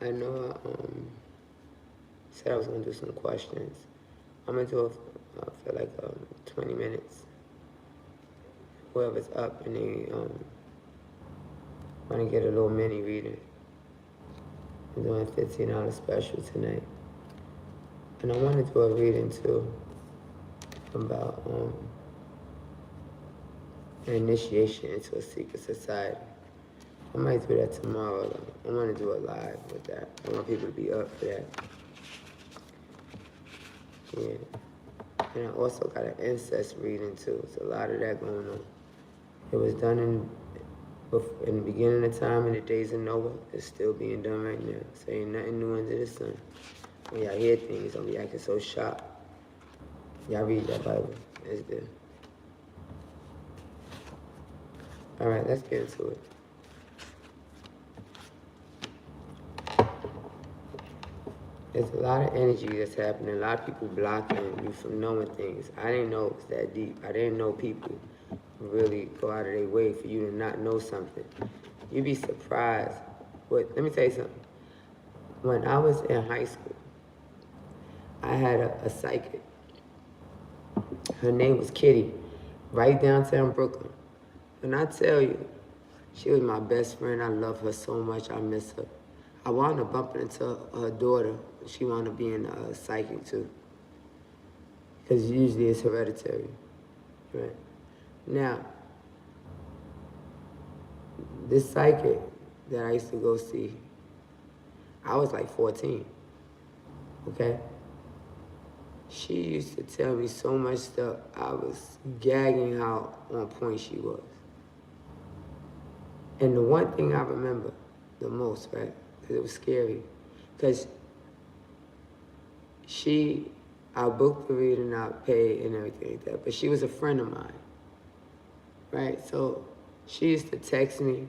I know I said I was going to do some questions. I'm going to do it for like 20 minutes. Whoever's up and they want to get a little mini reading. I'm doing a $15 special tonight. And I want to do a reading too about an initiation into a secret society. I might do that tomorrow though. I want to do it live with that. I want people to be up for that. Yeah. And I also got an incest reading too. There's a lot of that going on. It was done in the beginning of time, in the days of Noah. It's still being done right now. So ain't nothing new under the sun. When y'all hear things, don't be acting so shocked. Y'all read that Bible. It's there. All right, let's get into it. There's a lot of energy that's happening. A lot of people blocking you from knowing things. I didn't know it was that deep. I didn't know people really go out of their way for you to not know something. You'd be surprised. Let me tell you something. When I was in high school, I had a psychic. Her name was Kitty, right downtown Brooklyn. When I tell you, she was my best friend. I love her so much. I miss her. I wound up bumping into her daughter. She wound up being a psychic too. Because usually it's hereditary, right? Now, this psychic that I used to go see, I was like 14, okay? She used to tell me so much stuff. I was gagging how on point she was. And the one thing I remember the most, right, because it was scary, because I booked the reading, I paid and everything like that, but she was a friend of mine, right? So she used to text me.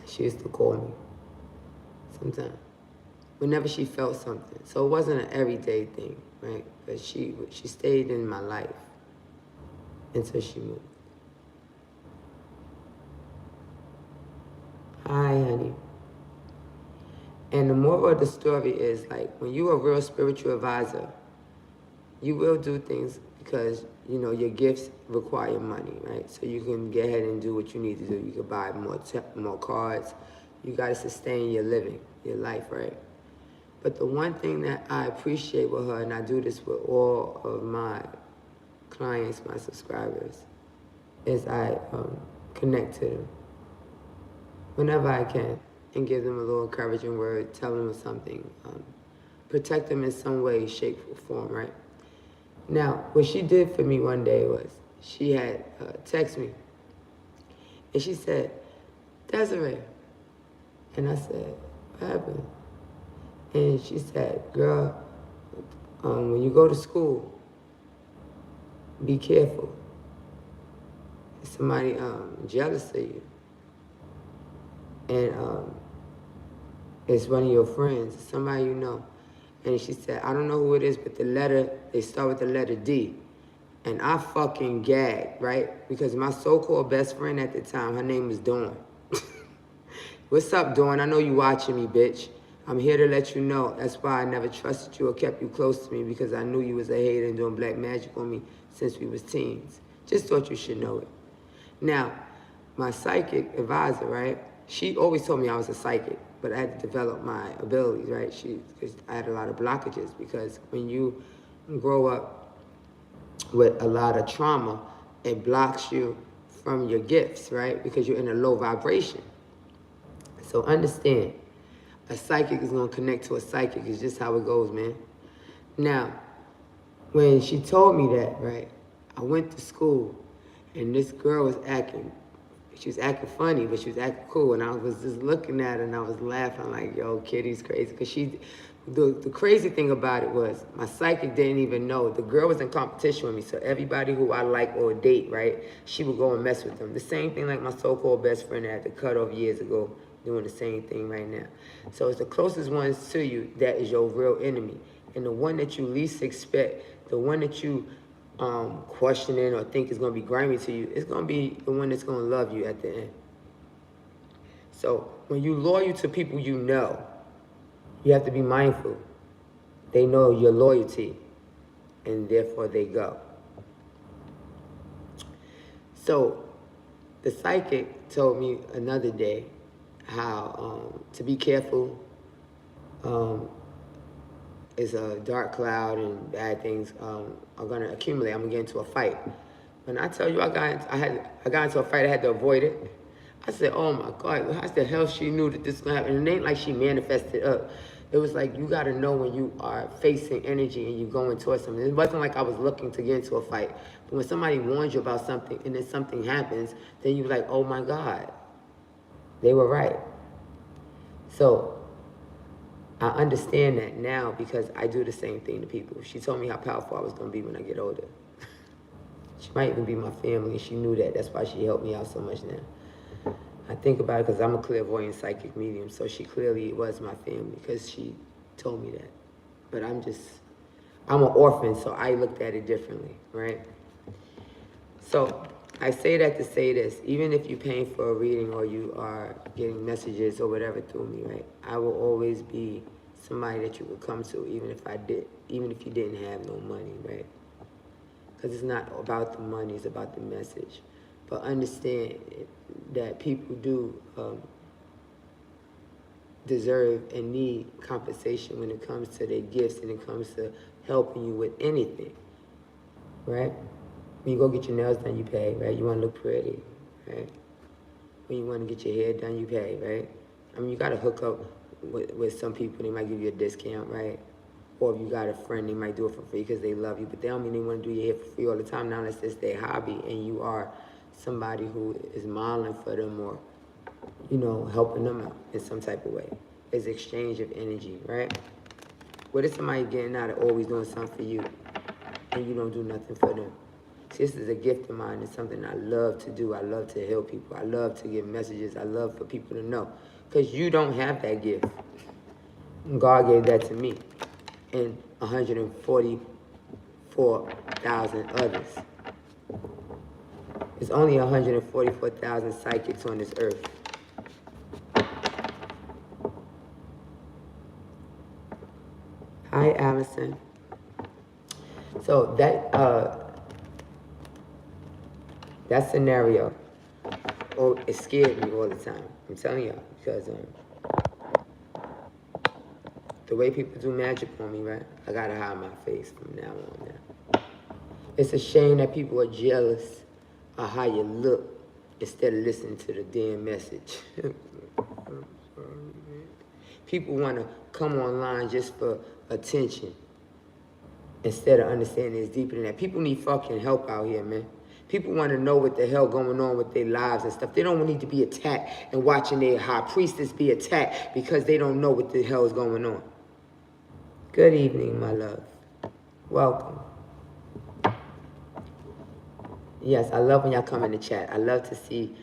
She used to call me sometimes, whenever she felt something. So it wasn't an everyday thing, right? But she stayed in my life until she moved. Hi, honey. And the moral of the story is, like, when you're a real spiritual advisor, you will do things because, you know, your gifts require money, right? So you can get ahead and do what you need to do. You can buy more cards. You got to sustain your living, your life, right? But the one thing that I appreciate with her, and I do this with all of my clients, my subscribers, is I connect to them whenever I can and give them a little encouraging word, tell them something, protect them in some way, shape, or form, right? Now, what she did for me one day was she had texted me, and she said, Desiree. And I said, what happened? And she said, girl, when you go to school, be careful. Somebody jealous of you. And it's one of your friends, somebody you know. And she said, I don't know who it is, but they start with the letter D. And I fucking gagged, right? Because my so-called best friend at the time, her name was Dawn. What's up, Dawn? I know you watching me, bitch. I'm here to let you know. That's why I never trusted you or kept you close to me, because I knew you was a hater and doing black magic on me since we was teens. Just thought you should know it. Now, my psychic advisor, right? She always told me I was a psychic, but I had to develop my abilities, right? Because I had a lot of blockages, because when you grow up with a lot of trauma, it blocks you from your gifts, right? Because you're in a low vibration. So understand, a psychic is going to connect to a psychic. It's just how it goes, man. Now, when she told me that, right, I went to school, and this girl was acting funny, but she was acting cool, and I was just looking at her, and I was laughing like, yo, Kitty's crazy, because the crazy thing about it was, my psychic didn't even know. The girl was in competition with me, so everybody who I like or date, right, she would go and mess with them. The same thing like my so-called best friend that had to cut off years ago, doing the same thing right now. So it's the closest ones to you that is your real enemy. And the one that you least expect, the one that you questioning or think is going to be grimy to you, it's going to be the one that's going to love you at the end. So when you loyal to people you know, You have to be mindful. They know your loyalty, and therefore they go. So the psychic told me another day how to be careful. It's a dark cloud and bad things are gonna accumulate. I'm gonna get into a fight. When I tell you I got into a fight, I had to avoid it. I said, oh my God, how the hell she knew that this was gonna happen? And it ain't like she manifested up. It was like, you gotta know when you are facing energy and you're going towards something. It wasn't like I was looking to get into a fight. But when somebody warns you about something and then something happens, then you're like, oh my God, they were right. So I understand that now because I do the same thing to people. She told me how powerful I was gonna be when I get older. She might even be my family, and she knew that. That's why she helped me out so much now. I think about it because I'm a clairvoyant psychic medium, so she clearly was my family because she told me that. But I'm an orphan, so I looked at it differently, right? So I say that to say this, even if you're paying for a reading or you are getting messages or whatever through me, right? I will always be somebody that you could come to, even if you didn't have no money, right? Because it's not about the money, it's about the message. But understand that people do deserve and need compensation when it comes to their gifts and it comes to helping you with anything, right? When you go get your nails done, you pay, right? You want to look pretty, right? When you want to get your hair done, you pay, right? I mean, you got to hook up with some people. They might give you a discount, right? Or if you got a friend, they might do it for free because they love you. But they don't mean they want to do your hair for free all the time. Now unless it's their hobby and you are somebody who is modeling for them or, you know, helping them out in some type of way. It's exchange of energy, right? What is somebody getting out of always doing something for you and you don't do nothing for them? See, this is a gift of mine. It's something I love to do. I love to help people. I love to give messages. I love for people to know. Because you don't have that gift. God gave that to me and 144,000 others. There's only 144,000 psychics on this earth. Hi, Allison. So that scenario, it scared me all the time. I'm telling y'all, because the way people do magic on me, right? I gotta hide my face from now on now. It's a shame that people are jealous of how you look instead of listening to the damn message. People want to come online just for attention instead of understanding it's deeper than that. People need fucking help out here, man. People want to know what the hell going on with their lives and stuff. They don't need to be attacked and watching their high priestess be attacked because they don't know what the hell is going on. Good evening, my love. Welcome. Yes, I love when y'all come in the chat. I love to see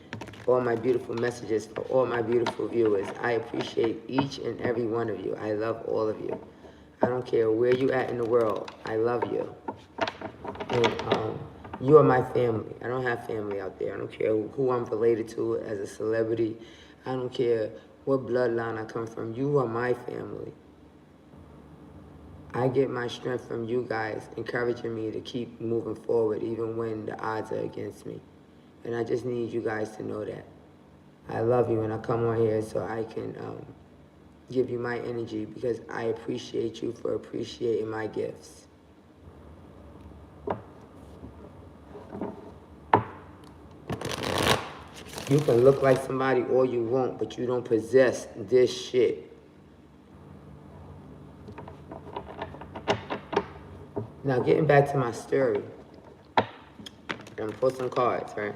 all my beautiful messages for all my beautiful viewers. I appreciate each and every one of you. I love all of you. I don't care where you at in the world. I love you. And you are my family. I don't have family out there. I don't care who I'm related to as a celebrity. I don't care what bloodline I come from. You are my family. I get my strength from you guys, encouraging me to keep moving forward even when the odds are against me. And I just need you guys to know that. I love you and I come on here so I can give you my energy because I appreciate you for appreciating my gifts. You can look like somebody all you want, but you don't possess this shit. Now, getting back to my story, I'm gonna pull some cards, right?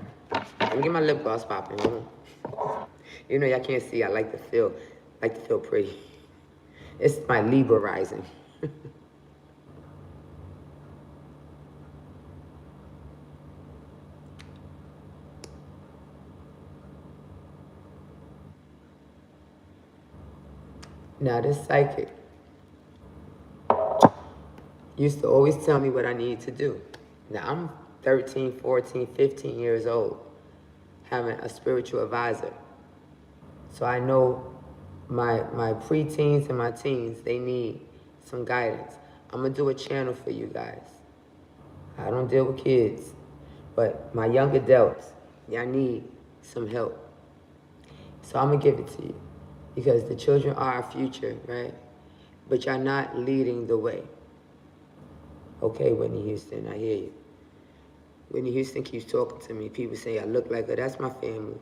Let me get my lip gloss popping. Hold on. You know, y'all can't see. I like to feel pretty. It's my Libra rising. Now, this psychic used to always tell me what I needed to do. Now, I'm 13, 14, 15 years old, having a spiritual advisor. So I know my preteens and my teens, they need some guidance. I'm gonna do a channel for you guys. I don't deal with kids, but my young adults, y'all need some help. So I'm gonna give it to you because the children are our future, right? But y'all not leading the way. Okay, Whitney Houston, I hear you. Whitney Houston keeps talking to me. People say I look like her. That's my family.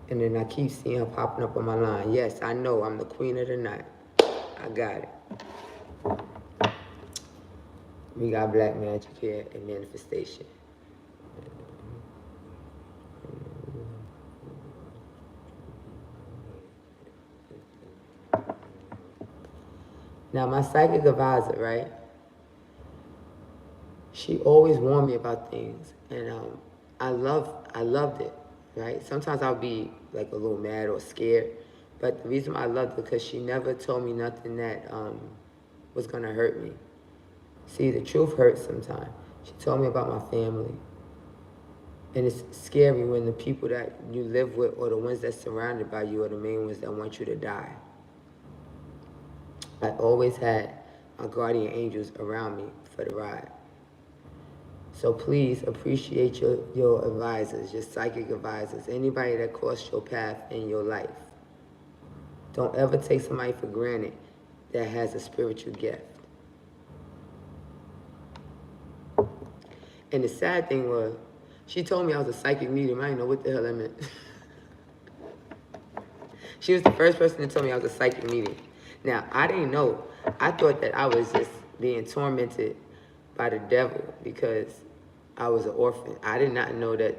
And then I keep seeing her popping up on my line. Yes, I know I'm the queen of the night. I got it. We got black magic here and manifestation. Now my psychic advisor, right? She always warned me about things, and I loved it, right? Sometimes I'll be like a little mad or scared, but the reason why I loved it because she never told me nothing that was gonna hurt me. See, the truth hurts sometimes. She told me about my family, and it's scary when the people that you live with or the ones that surrounded by you are the main ones that want you to die. I always had my guardian angels around me for the ride. So please appreciate your advisors, your psychic advisors, anybody that crossed your path in your life. Don't ever take somebody for granted that has a spiritual gift. And the sad thing was, she told me I was a psychic medium. I didn't know what the hell that meant. She was the first person to tell me I was a psychic medium. Now, I didn't know. I thought that I was just being tormented by the devil because I was an orphan. I did not know that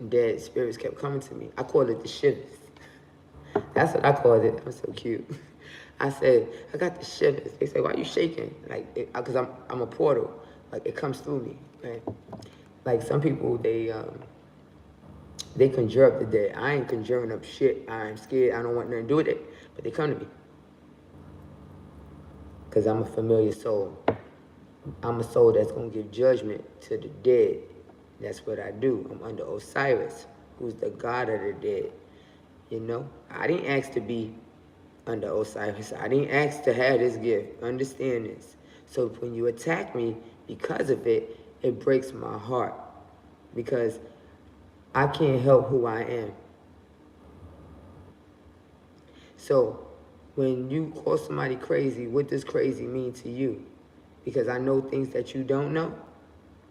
dead spirits kept coming to me. I called it the shivers. That's what I called it. I'm so cute. I said, I got the shivers. They say, why are you shaking? Like, because I'm a portal. Like, it comes through me, right? Like, some people, they conjure up the dead. I ain't conjuring up shit. I'm scared. I don't want nothing to do with it. But they come to me. Because I'm a familiar soul. I'm a soul that's going to give judgment to the dead. That's what I do. I'm under Osiris, who's the god of the dead. You know? I didn't ask to be under Osiris. I didn't ask to have this gift. Understand this. So when you attack me because of it, it breaks my heart. Because I can't help who I am. So when you call somebody crazy, what does crazy mean to you? Because I know things that you don't know,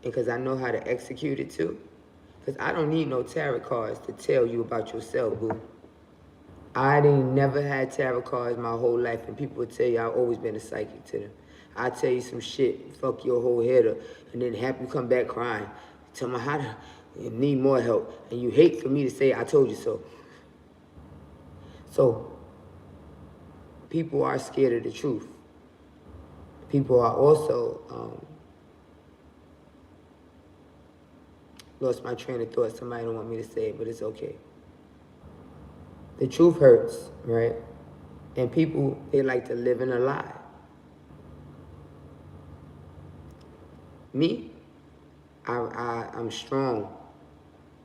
and because I know how to execute it too. Because I don't need no tarot cards to tell you about yourself, boo. I didn't never had tarot cards my whole life, and people would tell you I've always been a psychic to them. I tell you some shit, fuck your whole head up, and then have you come back crying. Tell me how to need more help, and you hate for me to say I told you so. So people are scared of the truth. People are also, lost my train of thought. Somebody don't want me to say it, but it's okay. The truth hurts, right? And people, they like to live in a lie. Me, I'm strong.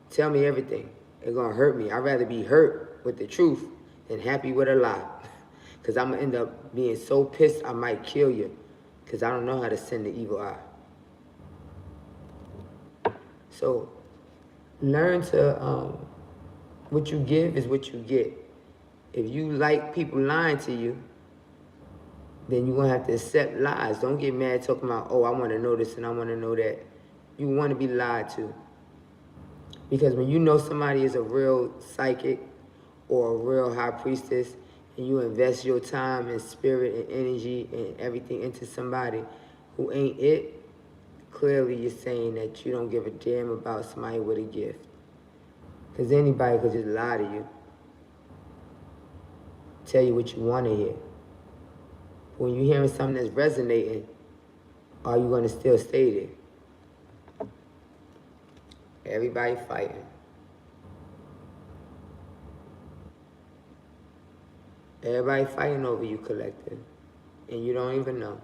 Tell me everything. It's gonna hurt me. I'd rather be hurt with the truth than happy with a lie. Because I'm gonna end up being so pissed I might kill you. Because I don't know how to send the evil eye. So learn to, what you give is what you get. If you like people lying to you, then you're going to have to accept lies. Don't get mad talking about, oh, I want to know this and I want to know that. You want to be lied to. Because when you know somebody is a real psychic or a real high priestess, and you invest your time and spirit and energy and everything into somebody who ain't it, clearly you're saying that you don't give a damn about somebody with a gift. Because anybody could just lie to you. Tell you what you want to hear. When you're hearing something that's resonating, are you going to still stay there? Everybody fighting. Everybody fighting over you, collective. And you don't even know.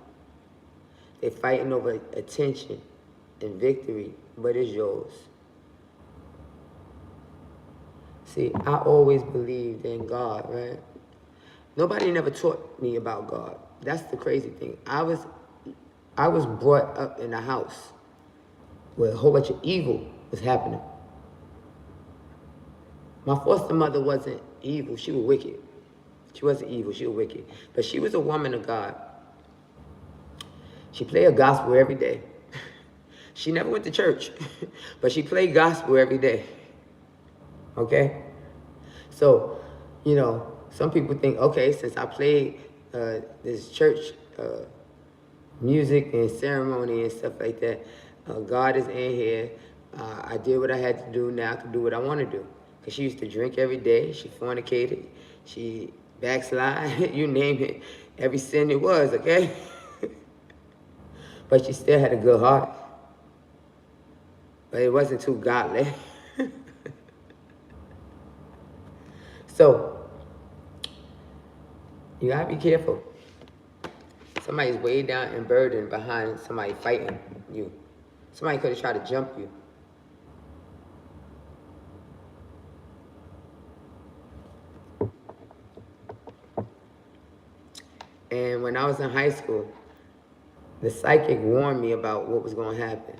They're fighting over attention and victory, but it's yours. See, I always believed in God, right? Nobody never taught me about God. That's the crazy thing. I was brought up in a house where a whole bunch of evil was happening. My foster mother wasn't evil. She was wicked. She wasn't evil. She was wicked. But she was a woman of God. She played a gospel every day. She never went to church, but she played gospel every day. Okay? So, you know, some people think, okay, since I played this church music and ceremony and stuff like that, God is in here. I did what I had to do. Now I can do what I want to do. Because she used to drink every day. She fornicated. She backslid. You name it. Every sin it was, okay? But she still had a good heart. But it wasn't too godly. So, you gotta be careful. Somebody's way down and burdened behind somebody fighting you. Somebody could have tried to jump you. And when I was in high school, the psychic warned me about what was going to happen.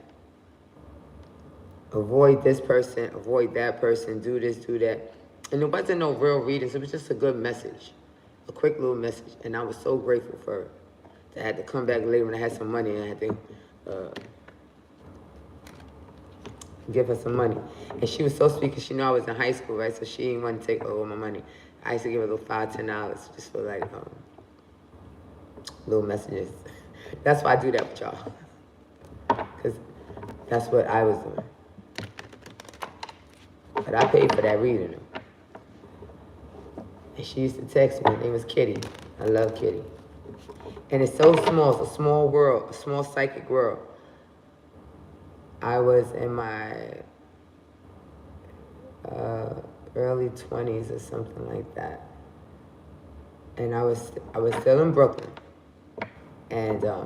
Avoid this person, avoid that person, do this, do that. And it wasn't no real readings. It was just a good message, a quick little message. And I was so grateful for her. I had to come back later when I had some money and I had to give her some money. And she was so sweet because she knew I was in high school, right? So she didn't want to take all my money. I used to give her a little $5, $10 just for like little messages. That's why I do that with y'all. Because that's what I was doing. But I paid for that reading. And she used to text me. Her name was Kitty. I love Kitty. And it's so small. It's a small world, a small psychic world. I was in my early 20s or something like that. And I was still in Brooklyn. And a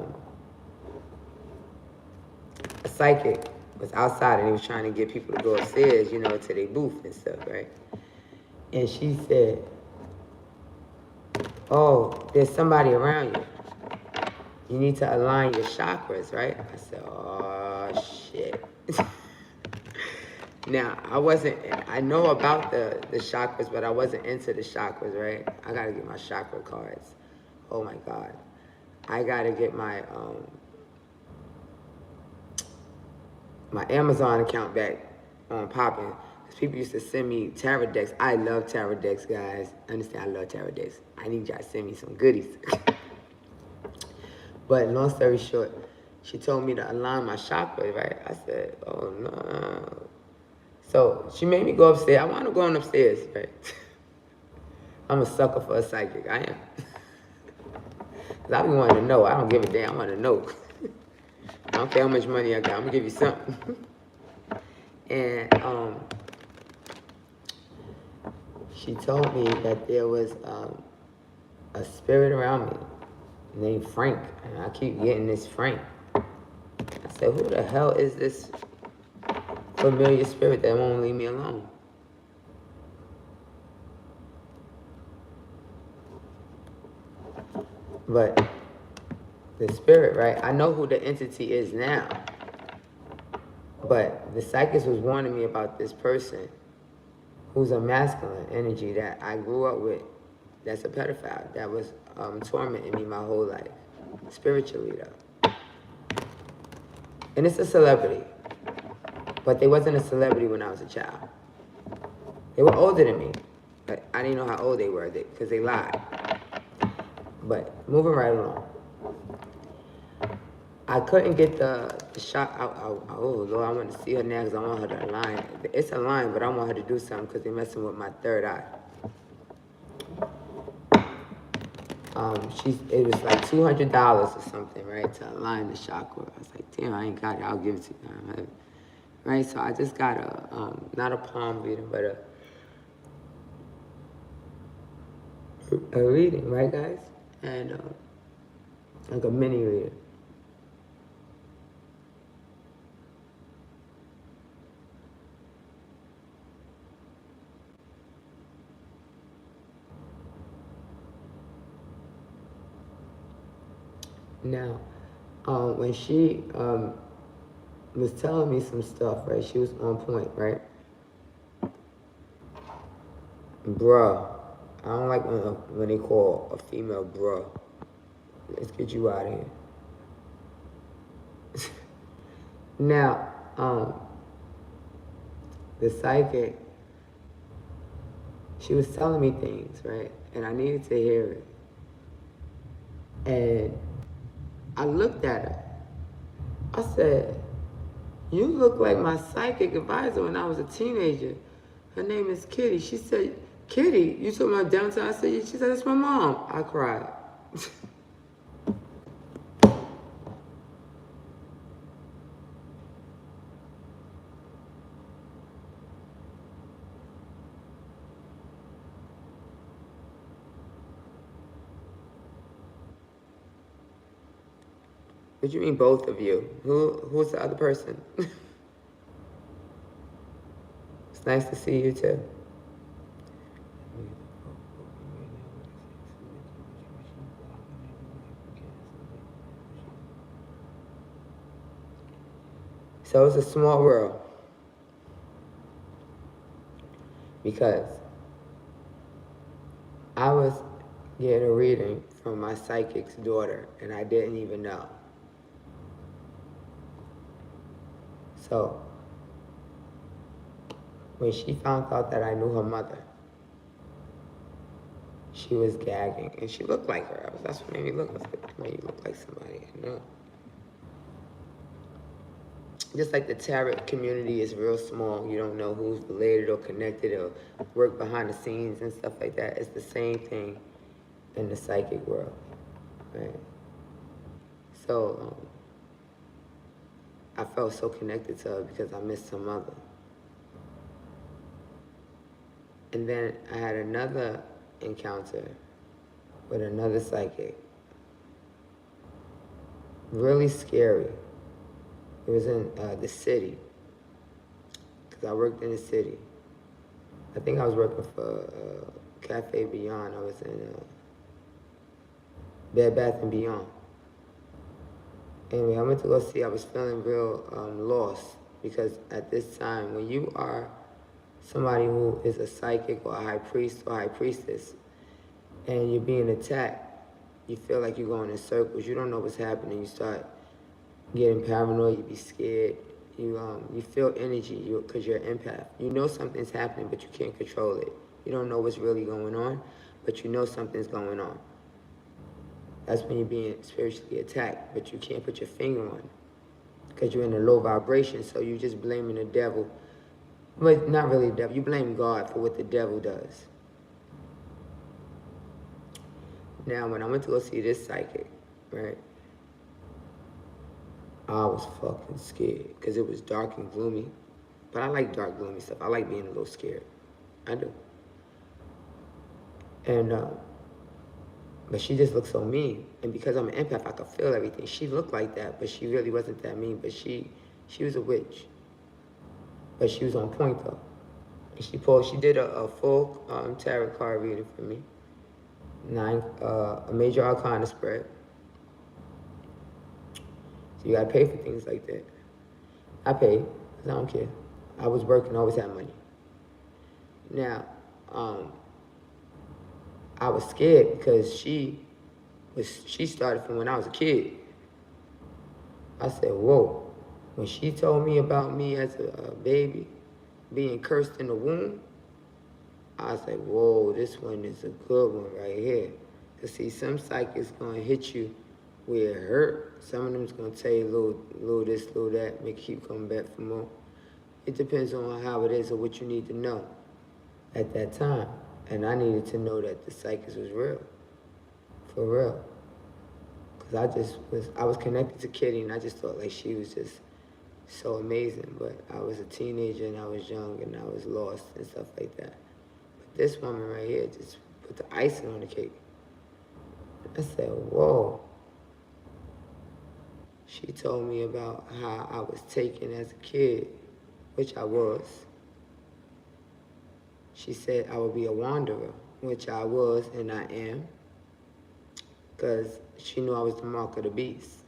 psychic was outside and he was trying to get people to go upstairs, you know, to their booth and stuff, right? And she said, oh, there's somebody around you. You need to align your chakras, right? I said, oh, shit. Now, I know about the chakras, but I wasn't into the chakras, right? I got to get my chakra cards. Oh, my God. I got to get my Amazon account back on popping. Because people used to send me tarot decks. I love tarot decks, guys. Understand, I love tarot decks. I need y'all to send me some goodies. But long story short, she told me to align my chakras, right? I said, oh, no. So she made me go upstairs. I wound up going upstairs, right? I'm a sucker for a psychic. I am. Because I be wanting to know. I don't give a damn. I want to know. I don't care how much money I got. I'm going to give you something. And she told me that there was a spirit around me named Frank. And I keep getting this Frank. I said, who the hell is this familiar spirit that won't leave me alone? But the spirit, right? I know who the entity is now. But the psychic was warning me about this person who's a masculine energy that I grew up with, that's a pedophile, that was tormenting me my whole life, spiritually though. And it's a celebrity, but they wasn't a celebrity when I was a child. They were older than me, but I didn't know how old they were because they lied. But moving right along. I couldn't get the shot out. Oh, Lord, I want to see her now because I want her to align. It's a line, but I want her to do something because they're messing with my third eye. It was like $200 or something, right, to align the chakra. I was like, damn, I ain't got it. I'll give it to you. Right, so I just got not a palm reading, but a reading, right, guys? And like a mini reading. Now, when she was telling me some stuff, right? She was on point, right? Bruh. I don't like when they call a female bruh. Let's get you out of here. Now, the psychic, she was telling me things, right? And I needed to hear it. And I looked at her. I said, you look like my psychic advisor when I was a teenager. Her name is Kitty. She said, Kitty, you talking about downtown? I said, yeah. She said, that's my mom. I cried. What do you mean both of you? Who's the other person? It's nice to see you too. So it's a small world. Because I was getting a reading from my psychic's daughter and I didn't even know. So when she found out that I knew her mother, she was gagging and she looked like her. That's what made me look like, made you look like somebody I know. Just like the tarot community is real small, you don't know who's related or connected or work behind the scenes and stuff like that. It's the same thing in the psychic world, right? So I felt so connected to her because I missed her mother. And then I had another encounter with another psychic. Really scary. It was in the city, because I worked in the city. I think I was working for Cafe Beyond. I was in Bed Bath & Beyond. Anyway, I went to go see, I was feeling real lost, because at this time, when you are somebody who is a psychic or a high priest or high priestess, and you're being attacked, you feel like you're going in circles, you don't know what's happening, you start getting paranoid, you be scared, you feel energy, because you're an empath. You know something's happening, but you can't control it. You don't know what's really going on, but you know something's going on. That's when you're being spiritually attacked, but you can't put your finger on it, because you're in a low vibration, so you're just blaming the devil. But not really the devil, you blame God for what the devil does. Now, when I went to go see this psychic, right, I was fucking scared because it was dark and gloomy. But I like dark, gloomy stuff. I like being a little scared. I do. And, but she just looked so mean. And because I'm an empath, I could feel everything. She looked like that, but she really wasn't that mean. But she was a witch. But she was on point though. And she did a full tarot card reading for me. A major arcana spread. So you gotta pay for things like that. I paid, because I don't care. I was working, I always had money. Now, I was scared because she started from when I was a kid. I said, whoa. When she told me about me as a baby, being cursed in the womb, I was like, whoa, this one is a good one right here. Because see, some psychics gonna hit you where it hurt. Some of them's gonna tell you little this, little that, make you keep coming back for more. It depends on how it is or what you need to know at that time. And I needed to know that the psychics was real, for real. Because I was connected to Kitty and I just thought like she was just so amazing. But I was a teenager and I was young and I was lost and stuff like that. But this woman right here just put the icing on the cake. I said, whoa. She told me about how I was taken as a kid, which I was. She said I would be a wanderer, which I was and I am. because she knew I was the mark of the beast.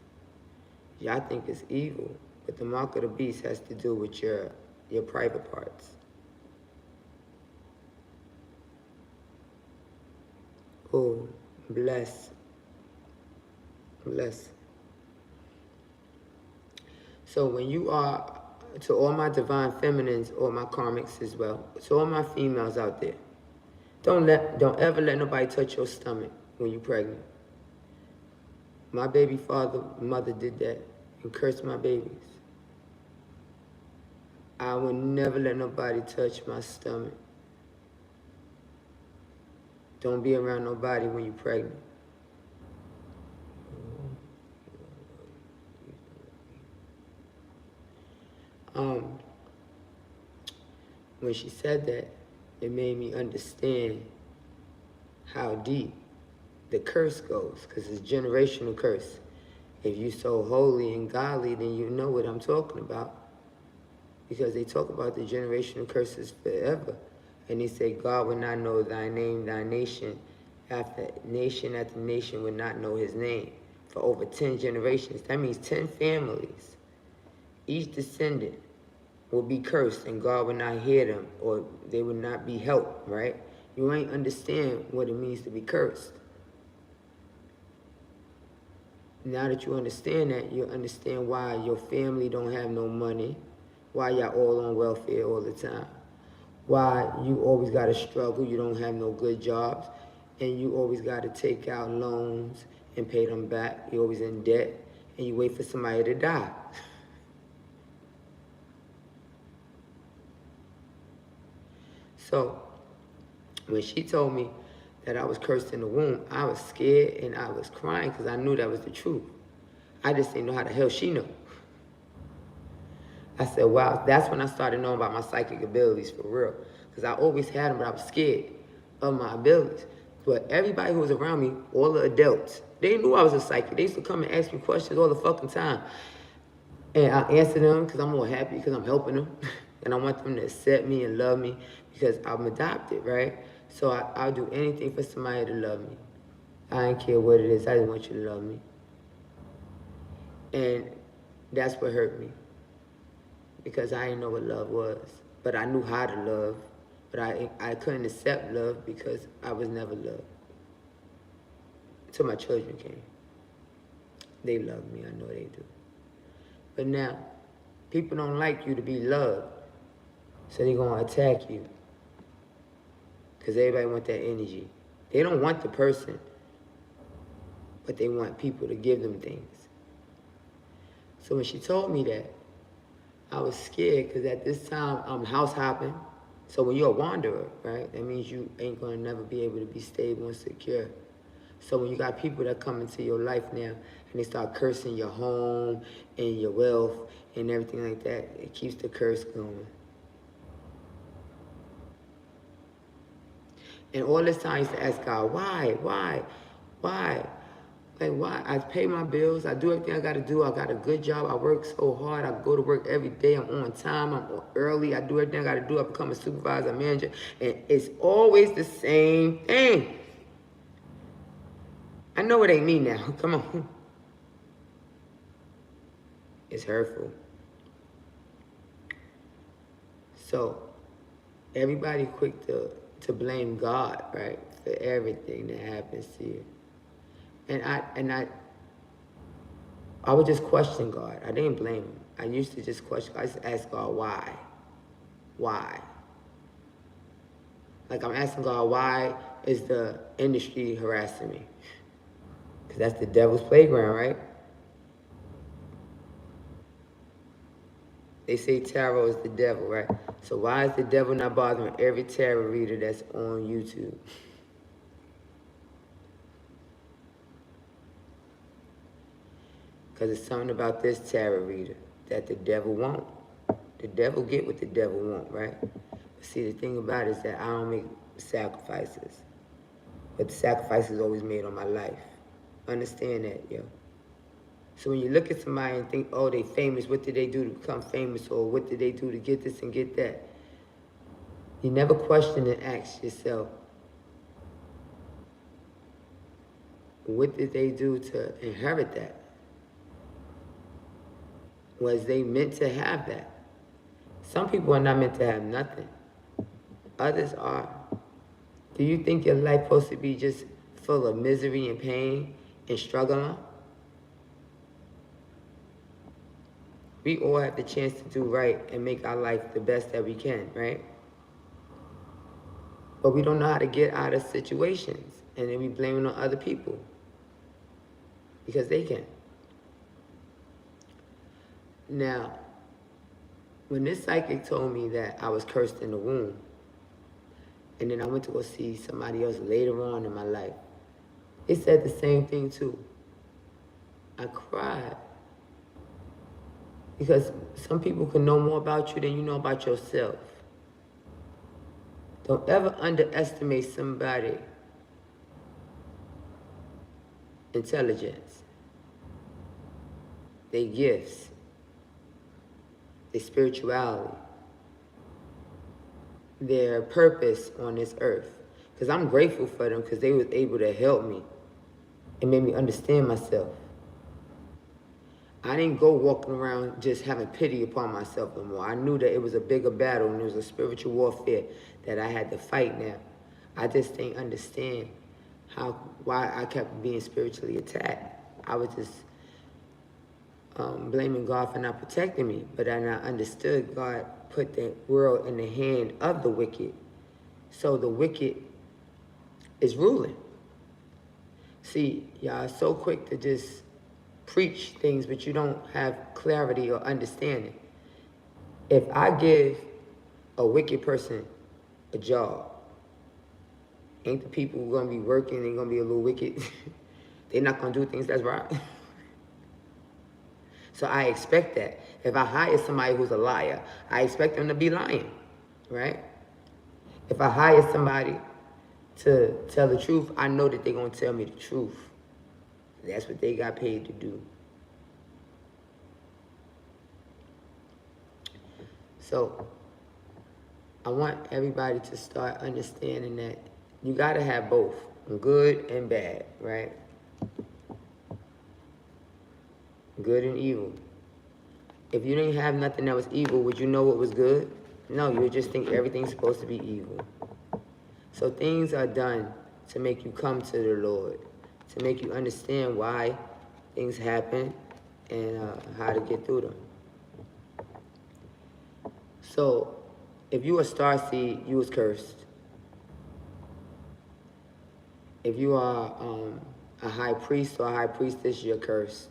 Y'all think it's evil, but the mark of the beast has to do with your private parts. Oh, bless. Bless. So when you are, to all my divine feminines or my karmics as well, to all my females out there, don't ever let nobody touch your stomach when you're pregnant. My baby mother did that and cursed my babies. I would never let nobody touch my stomach. Don't be around nobody when you're pregnant. When she said that, it made me understand how deep the curse goes, because it's generational curse. If you're so holy and godly, then you know what I'm talking about. Because they talk about the generational curses forever. And they say, God will not know thy name, thy nation after nation would not know his name for over 10 generations. That means 10 families. Each descendant will be cursed and God will not hear them, or they will not be helped, right? You ain't understand what it means to be cursed. Now that you understand that, you understand why your family don't have no money, why y'all all on welfare all the time, why you always got to struggle, you don't have no good jobs, and you always got to take out loans and pay them back. You're always in debt, and you wait for somebody to die. So when she told me that I was cursed in the womb, I was scared and I was crying because I knew that was the truth. I just didn't know how the hell she knew. I said, wow, that's when I started knowing about my psychic abilities for real. Because I always had them, but I was scared of my abilities. But everybody who was around me, all the adults, they knew I was a psychic. They used to come and ask me questions all the fucking time. And I answer them because I'm more happy because I'm helping them. And I want them to accept me and love me because I'm adopted, right? So I'll do anything for somebody to love me. I don't care what it is. I just want you to love me. And that's what hurt me. Because I didn't know what love was. But I knew how to love. But I couldn't accept love because I was never loved. Until my children came. They love me. I know they do. But now, people don't like you to be loved. So they're going to attack you. Because everybody wants that energy. They don't want the person. But they want people to give them things. So when she told me that, I was scared because at this time I'm house hopping. So when you're a wanderer, right, that means you ain't going to never be able to be stable and secure. So when you got people that come into your life now and they start cursing your home and your wealth and everything like that, it keeps the curse going. And all this time I used to ask God, why? Like, why? I pay my bills. I do everything I got to do. I got a good job. I work so hard. I go to work every day. I'm on time. I'm early. I do everything I got to do. I become a supervisor, a manager. And it's always the same thing. I know it ain't me now. Come on. It's hurtful. So everybody quick to blame God, right, for everything that happens to you. And I would just question God. I didn't blame him. I used to just question. I used to ask God, why? Why? Like I'm asking God, why is the industry harassing me? Because that's the devil's playground, right? They say tarot is the devil, right? So why is the devil not bothering every tarot reader that's on YouTube? Because it's something about this tarot reader that the devil won't. The devil get what the devil want, right? But see, the thing about it is that I don't make sacrifices. But the sacrifice is always made on my life. Understand that, yo. So when you look at somebody and think, oh, they famous, what did they do to become famous? Or what did they do to get this and get that? You never question and ask yourself, What did they do to inherit that? Was they meant to have that? Some people are not meant to have nothing. Others are. Do you think your life supposed to be just full of misery and pain and struggling? We all have the chance to do right and make our life the best that we can, right? But we don't know how to get out of situations, and then we blame it on other people because they can. Now, when this psychic told me that I was cursed in the womb, and then I went to go see somebody else later on in my life, it said the same thing too. I cried. Because some people can know more about you than you know about yourself. Don't ever underestimate somebody's intelligence, their gifts, their spirituality, their purpose on this earth. Because I'm grateful for them because they was able to help me and made me understand myself. I didn't go walking around just having pity upon myself no more. I knew that it was a bigger battle and it was a spiritual warfare that I had to fight now. I just didn't understand why I kept being spiritually attacked. I was just blaming God for not protecting me. But then I understood God put the world in the hand of the wicked. So the wicked is ruling. See, y'all are so quick to just preach things, but you don't have clarity or understanding. If I give a wicked person a job, ain't the people who are going to be working, they're going to be a little wicked? They're not going to do things that's right. So I expect that. If I hire somebody who's a liar, I expect them to be lying, right? If I hire somebody to tell the truth, I know that they're going to tell me the truth. That's what they got paid to do. So I want everybody to start understanding that you got to have both, good and bad, right? Good and evil. If you didn't have nothing that was evil, would you know what was good? No, you would just think everything's supposed to be evil. So things are done to make you come to the Lord, to make you understand why things happen and how to get through them. So, if you are a starseed, you was cursed. If you are a high priest or a high priestess, you're cursed.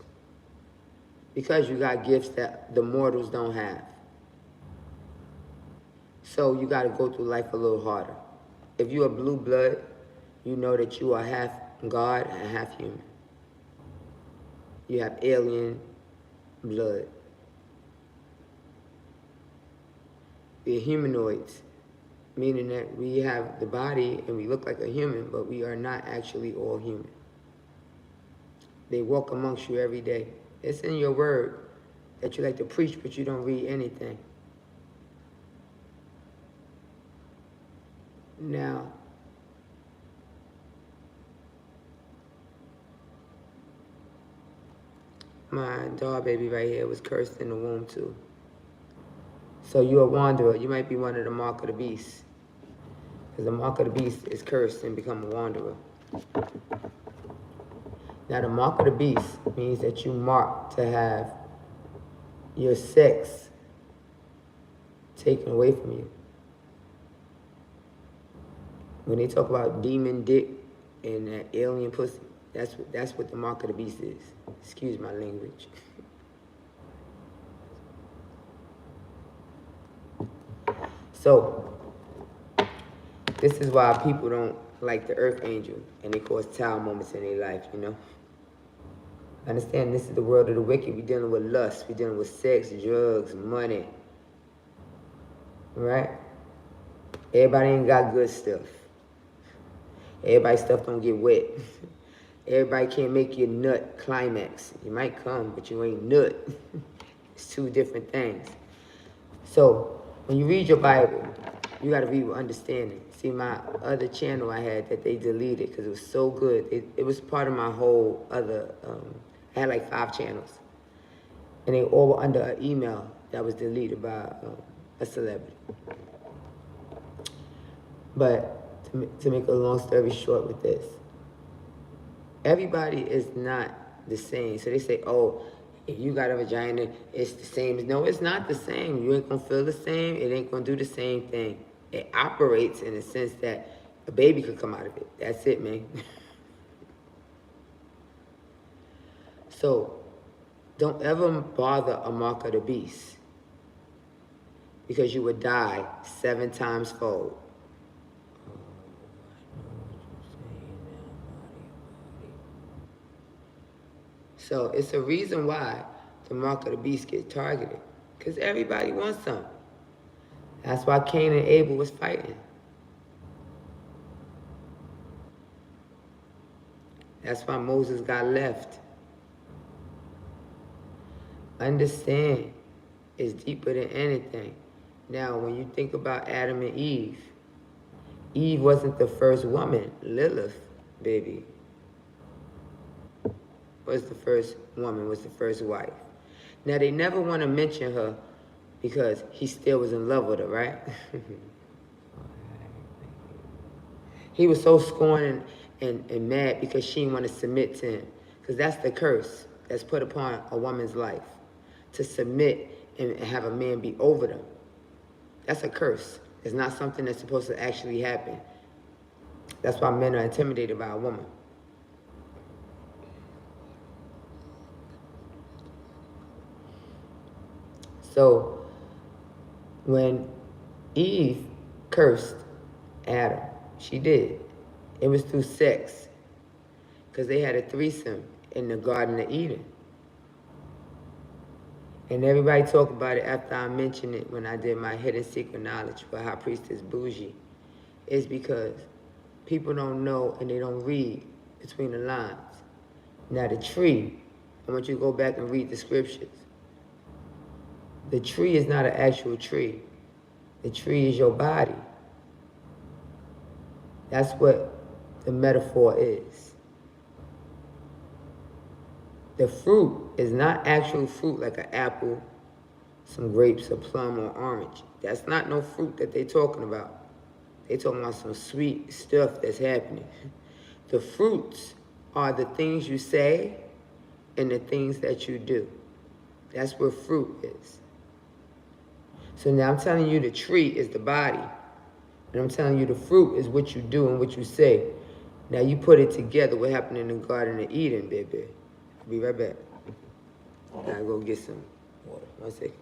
Because you got gifts that the mortals don't have. So you got to go through life a little harder. If you're a blue blood, you know that you are half God and half human. You have alien blood. We're humanoids, meaning that we have the body and we look like a human, but we are not actually all human. They walk amongst you every day. It's in your word that you like to preach, but you don't read anything. Now, my dog baby right here was cursed in the womb too. So you're a wanderer. You might be one of the mark of the beast. Because the mark of the beast is cursed and become a wanderer. Now the mark of the beast means that you mark to have your sex taken away from you. When they talk about demon dick and that alien pussy, that's what the mark of the beast is. Excuse my language. So, this is why people don't like the earth angel and they cause tower moments in their life, you know? Understand, this is the world of the wicked. We're dealing with lust. We're dealing with sex, drugs, money. Right? Everybody ain't got good stuff. Everybody's stuff don't get wet. Everybody can't make your nut climax. You might come, but you ain't nut. It's two different things. So, when you read your Bible, You gotta read with understanding. See, my other channel I had that they deleted because it was so good. It was part of my whole other, I had like 5 channels. And they all were under an email that was deleted by a celebrity. But to make a long story short with this, everybody is not the same. So they say, oh, if you got a vagina, it's the same. No, it's not the same. You ain't gonna feel the same. It ain't gonna do the same thing. It operates in the sense that a baby could come out of it. That's it, man. So don't ever bother a mark of the beast, because you would die 7 times fold. So it's a reason why the mark of the beast gets targeted, because everybody wants some. That's why Cain and Abel was fighting. That's why Moses got left. Understand, it's deeper than anything. Now, when you think about Adam and Eve, Eve wasn't the first woman. Lilith, baby, was the first woman, was the first wife. Now, they never want to mention her because he still was in love with her, right? He was so scorned and mad because she didn't want to submit to him. Because that's the curse that's put upon a woman's life, to submit and have a man be over them. That's a curse. It's not something that's supposed to actually happen. That's why men are intimidated by a woman. So when Eve cursed Adam, she did. It was through sex, because they had a threesome in the Garden of Eden. And everybody talk about it after I mentioned it when I did my hidden secret knowledge for High Priestess Bougie. It's because people don't know and they don't read between the lines. Now the tree, I want you to go back and read the scriptures. The tree is not an actual tree. The tree is your body. That's what the metaphor is. The fruit is not actual fruit like an apple, some grapes, a plum, or orange. That's not no fruit that they talking about. They talking about some sweet stuff that's happening. The fruits are the things you say and the things that you do. That's what fruit is. So now I'm telling you the tree is the body. And I'm telling you the fruit is what you do and what you say. Now you put it together, what happened in the Garden of Eden, baby. I'll be right back. I gotta go get some water. 1 second.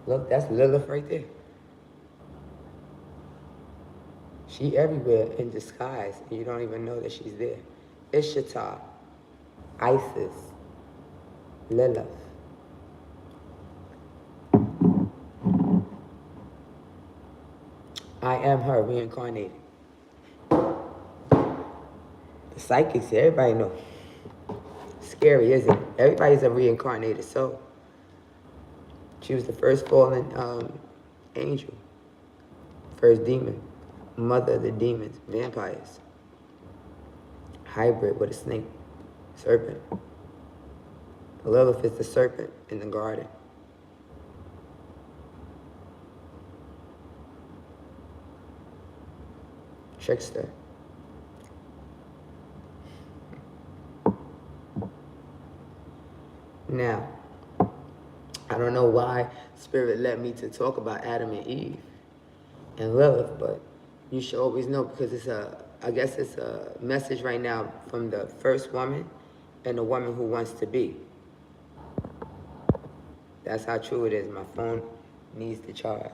Look, that's Lilith right there. She everywhere in disguise, and you don't even know that she's there. Ishtar, Isis, Lilith. I am her reincarnated. The psychics, everybody know. Scary, isn't it? Everybody's a reincarnated soul. She was the first fallen angel, first demon, mother of the demons, vampires, hybrid with a snake, serpent. Lilith is the serpent in the garden. Trickster. Now, I don't know why Spirit led me to talk about Adam and Eve and Lilith, but you should always know, because I guess it's a message right now from the first woman and the woman who wants to be. That's how true it is. My phone needs to charge.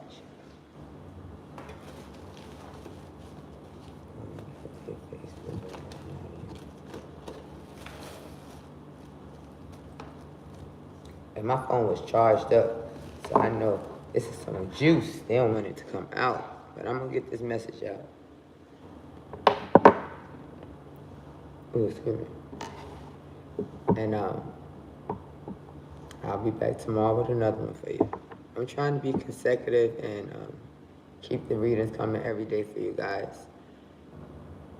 And my phone was charged up, so I know this is some juice. They don't want it to come out, but I'm gonna get this message out. Ooh, excuse me. And I'll be back tomorrow with another one for you. I'm trying to be consecutive and keep the readings coming every day for you guys.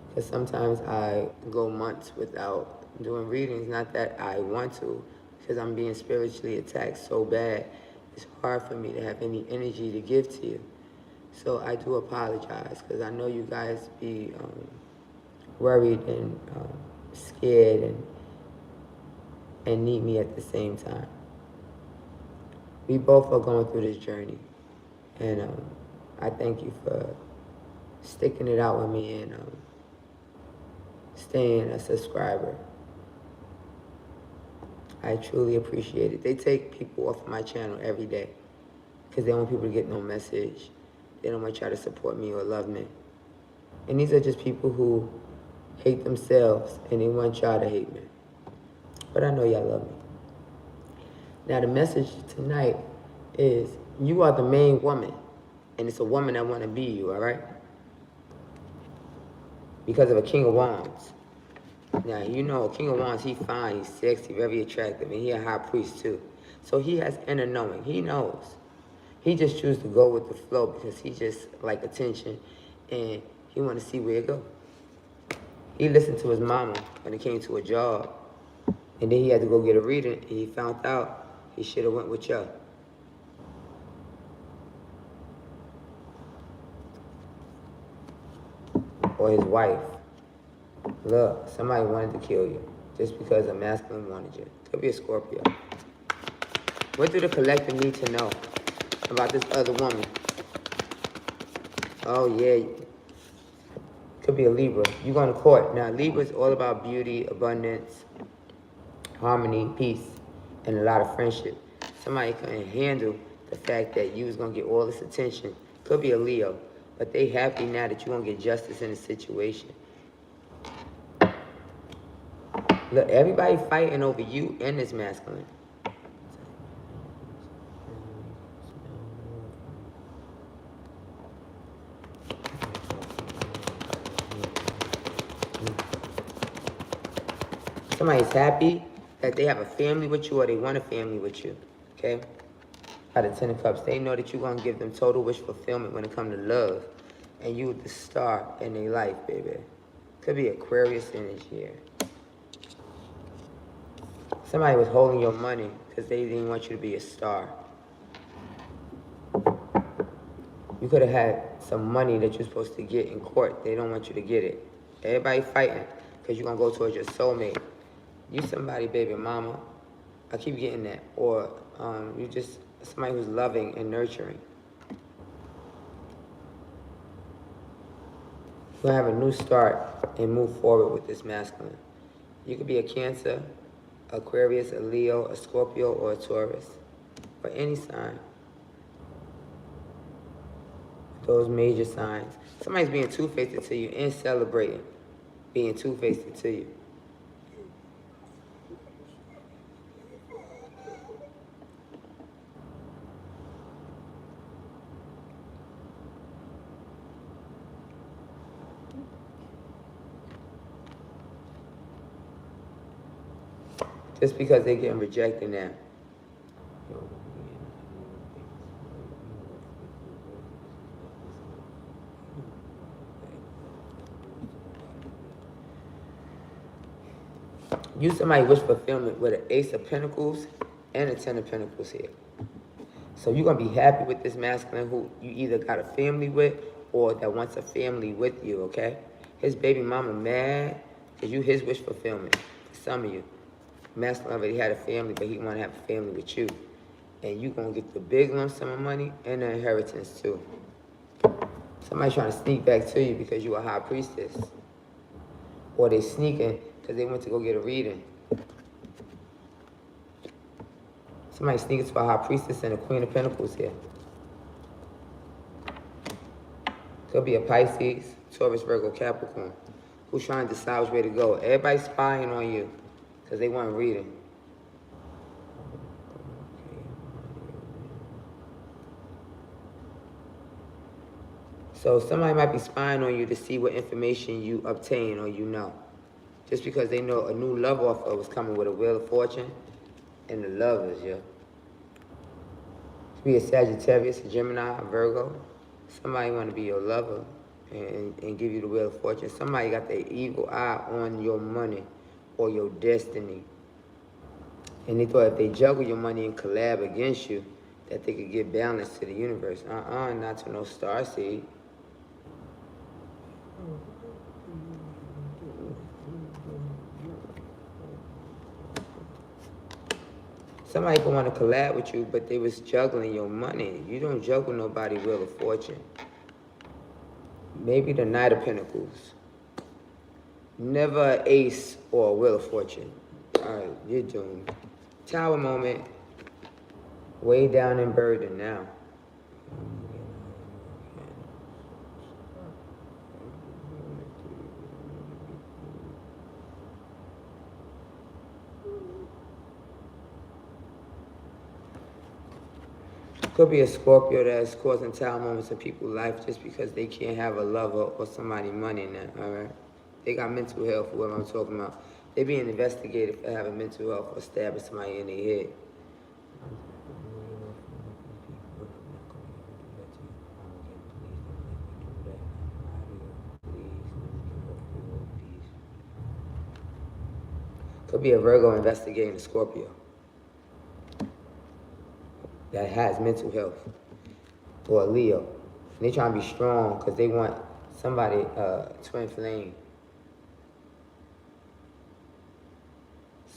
Because sometimes I go months without doing readings. Not that I want to, because I'm being spiritually attacked so bad. It's hard for me to have any energy to give to you. So I do apologize, because I know you guys be worried and scared and need me at the same time. We both are going through this journey, and I thank you for sticking it out with me and staying a subscriber. I truly appreciate it. They take people off of my channel every day because they don't want people to get no message. They don't want y'all to support me or love me. And these are just people who hate themselves and they want y'all to hate me. But I know y'all love me. Now the message tonight is, you are the main woman, and it's a woman that want to be you, all right? Because of a King of Wands. Now, you know, King of Wands, he fine, he's sexy, very attractive, and he a high priest too. So he has inner knowing, he knows. He just chooses to go with the flow because he just like attention, and he want to see where it go. He listened to his mama when it came to a job, and then he had to go get a reading, and he found out he should have went with y'all. Or his wife. Look, somebody wanted to kill you just because a masculine wanted you. Could be a Scorpio. What do the collective need to know about this other woman? Oh yeah, could be a Libra. You going to court. Now Libra is all about beauty, abundance, harmony, peace, and a lot of friendship. Somebody couldn't handle the fact that you was going to get all this attention. Could be a Leo, but they happy now that you're going to get justice in the situation. Look, everybody fighting over you and this masculine. Somebody's happy that they have a family with you or they want a family with you, okay? Out of 10 of Cups, they know that you're going to give them total wish fulfillment when it comes to love. And you the star in their life, baby. Could be Aquarius energy here. Somebody was holding your money because they didn't want you to be a star. You could have had some money that you're supposed to get in court. They don't want you to get it. Everybody fighting because you're going to go towards your soulmate. You somebody, baby mama. I keep getting that. Or you just somebody who's loving and nurturing. You're going to have a new start and move forward with this masculine. You could be a Cancer, Aquarius, a Leo, a Scorpio, or a Taurus. Or any sign. Those major signs. Somebody's being two-faced to you and celebrating being two-faced to you. Just because they're getting rejected now. You somebody wish fulfillment with an Ace of Pentacles and a Ten of Pentacles here. So you're going to be happy with this masculine who you either got a family with or that wants a family with you, okay? His baby mama mad because you his wish fulfillment. For some of you, masculine already had a family, but he want to have a family with you. And you going to get the big lump sum of money and the inheritance too. Somebody trying to sneak back to you because you a high priestess. Or they sneaking because they went to go get a reading. Somebody sneaking to a high priestess and a Queen of Pentacles here. Could be a Pisces, Taurus, Virgo, Capricorn, who's trying to decide which way to go. Everybody's spying on you because they want reading. So somebody might be spying on you to see what information you obtain or you know. Just because they know a new love offer was coming with a Wheel of Fortune and the Lovers, yeah. Be a Sagittarius, a Gemini, a Virgo. Somebody want to be your lover and give you the Wheel of Fortune. Somebody got their evil eye on your money or your destiny. And they thought if they juggle your money and collab against you, that they could get balance to the universe. Not to no starseed. Somebody could want to collab with you, but they was juggling your money. You don't juggle nobody Wheel of Fortune. Maybe the Knight of Pentacles. Never an Ace or a Wheel of Fortune. All right, you're doomed. Tower moment. Way down in burden now. Could be a Scorpio that's causing tower moments in people's life just because they can't have a lover or somebody money now, all right? They got mental health, what I'm talking about. They being investigated for having mental health or stabbing somebody in their head. Could be a Virgo investigating a Scorpio that has mental health, or a Leo. And they trying to be strong because they want somebody, twin flame.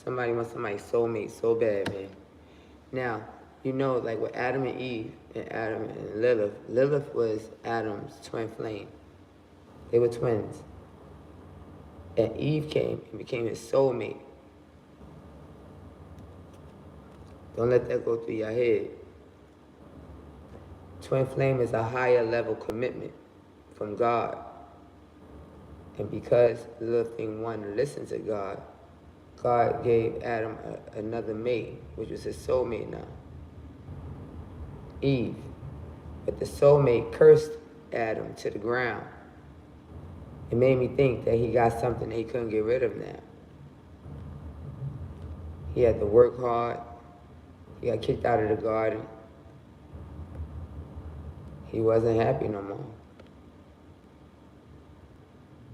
Somebody wants somebody's soulmate so bad, man. Now, you know, like with Adam and Eve and Adam and Lilith, Lilith was Adam's twin flame. They were twins. And Eve came and became his soulmate. Don't let that go through your head. Twin flame is a higher level commitment from God. And because the little thing wanted to listen to God, God gave Adam another mate, which was his soulmate now, Eve. But the soulmate cursed Adam to the ground. It made me think that he got something that he couldn't get rid of now. He had to work hard. He got kicked out of the garden. He wasn't happy no more.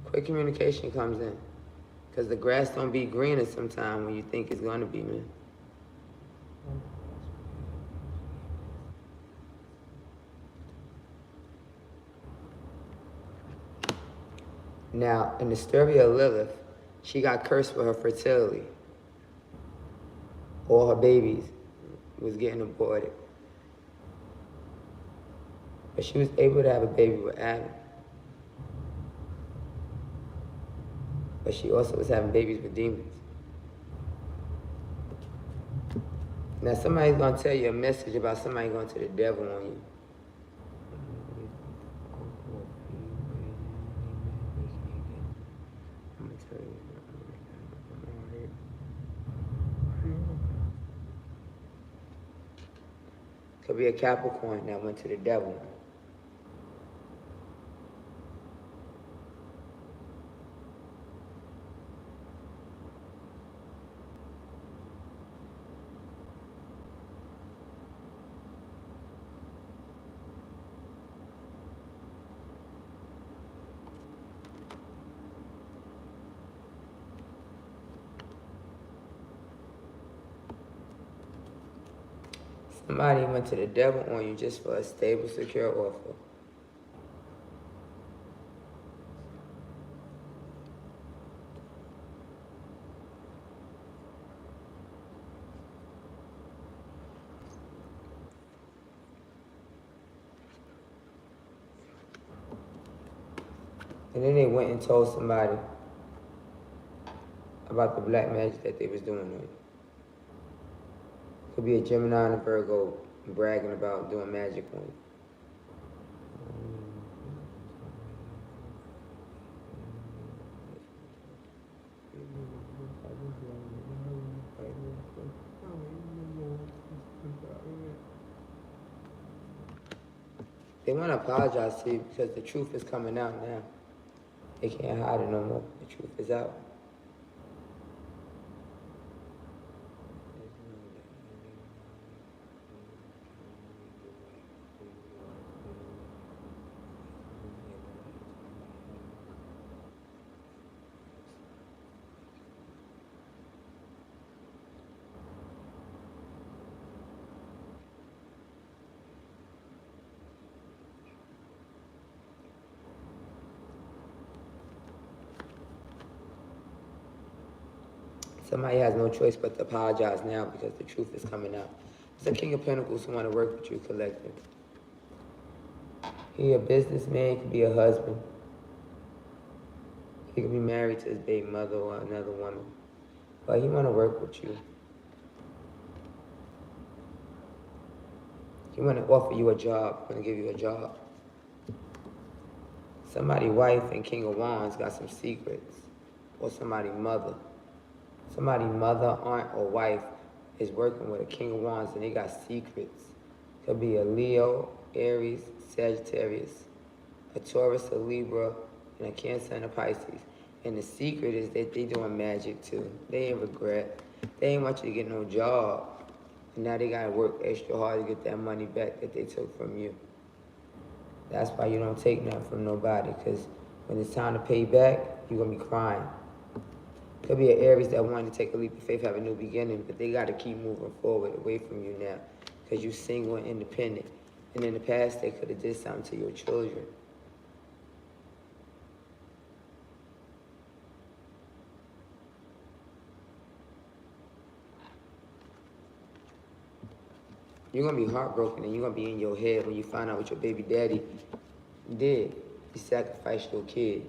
Quick communication comes in. Because the grass don't be greener sometimes when you think it's going to be, man. Now, in the story of Lilith, she got cursed for her fertility. All her babies was getting aborted. But she was able to have a baby with Adam. But she also was having babies with demons. Now somebody's gonna tell you a message about somebody going to the devil on you. I'm gonna tell you. Could be a Capricorn that went to the devil. Somebody went to the devil on you just for a stable, secure offer. And then they went and told somebody about the black magic that they was doing on you. Could be a Gemini and a Virgo bragging about doing magic on you. They want to apologize to you because the truth is coming out now. They can't hide it no more. The truth is out. Somebody has no choice but to apologize now because the truth is coming out. It's a King of Pentacles who want to work with you, collective. He a businessman, could be a husband. He could be married to his baby mother or another woman. But he want to work with you. He want to offer you a job, want to give you a job. Somebody's wife and King of Wands got some secrets. Or somebody's mother. Somebody's mother, aunt, or wife is working with a King of Wands and they got secrets. Could be a Leo, Aries, Sagittarius, a Taurus, a Libra, and a Cancer and a Pisces. And the secret is that they doing magic too. They ain't regret. They ain't want you to get no job. And now they gotta work extra hard to get that money back that they took from you. That's why you don't take nothing from nobody, because when it's time to pay back, you're gonna be crying. Could be an Aries that wanted to take a leap of faith, have a new beginning, but they got to keep moving forward away from you now because you're single and independent. And in the past, they could have did something to your children. You're going to be heartbroken and you're going to be in your head when you find out what your baby daddy did. He sacrificed your kids.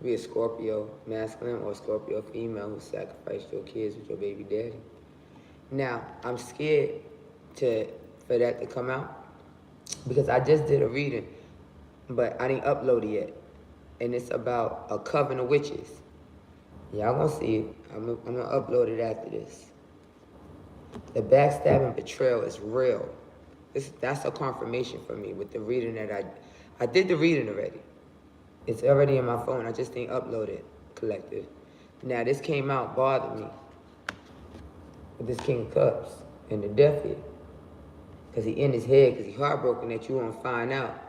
Be a Scorpio masculine or a Scorpio female who sacrificed your kids with your baby daddy. Now, I'm scared for that to come out because I just did a reading, but I didn't upload it yet. And it's about a coven of witches. Y'all gonna see it. I'm gonna upload it after this. The backstabbing betrayal is real. That's a confirmation for me with the reading that I did the reading already. It's already in my phone. I just didn't upload it, collective. Now, this came out, bothered me. With this King of Cups and the death here. Because he in his head, because he heartbroken that you won't find out.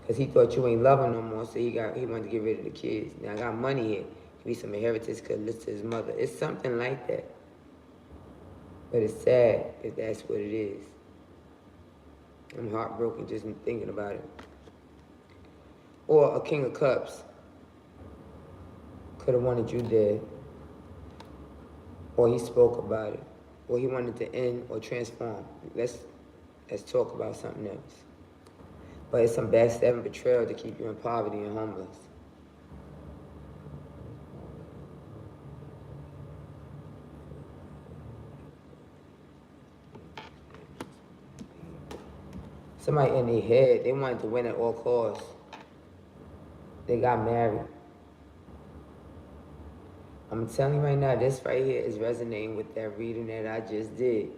Because he thought you ain't loving no more, so he wanted to get rid of the kids. Now, I got money here. Could be some inheritance, could listen to his mother. It's something like that. But it's sad if that's what it is. I'm heartbroken just thinking about it. Or a King of Cups could have wanted you dead. Or he spoke about it. Or he wanted to end or transform. Let's talk about something else. But it's some backstabbing betrayal to keep you in poverty and homeless. Somebody in their head, they wanted to win at all costs. They got married. I'm telling you right now, this right here is resonating with that reading that I just did.